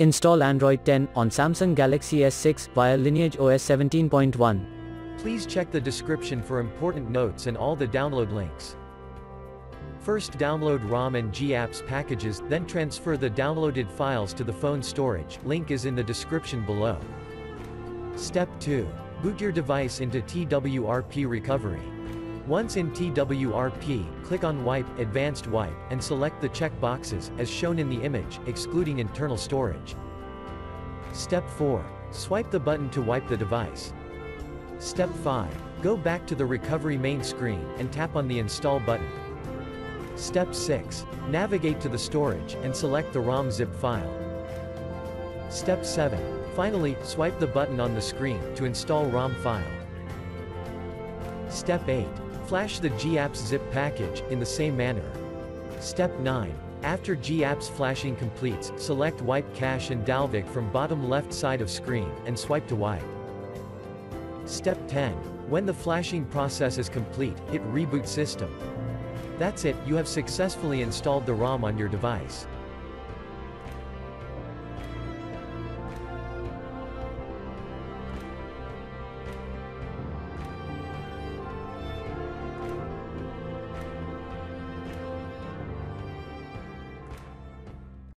Install Android 10 on Samsung Galaxy S6 via LineageOS 17.1. Please check the description for important notes and all the download links. First download ROM and GApps packages, then transfer the downloaded files to the phone storage, link is in the description below. Step 2. Boot your device into TWRP recovery. Once in TWRP, click on Wipe, Advanced Wipe, and select the check boxes, as shown in the image, excluding internal storage. Step 4. Swipe the button to wipe the device. Step 5. Go back to the recovery main screen, and tap on the Install button. Step 6. Navigate to the storage, and select the ROM zip file. Step 7. Finally, swipe the button on the screen, to install ROM file. Step 8. Flash the GApps zip package, in the same manner. Step 9. After GApps flashing completes, select Wipe Cache and dalvik from bottom left side of screen, and swipe to wipe. Step 10. When the flashing process is complete, hit Reboot System. That's it, you have successfully installed the ROM on your device.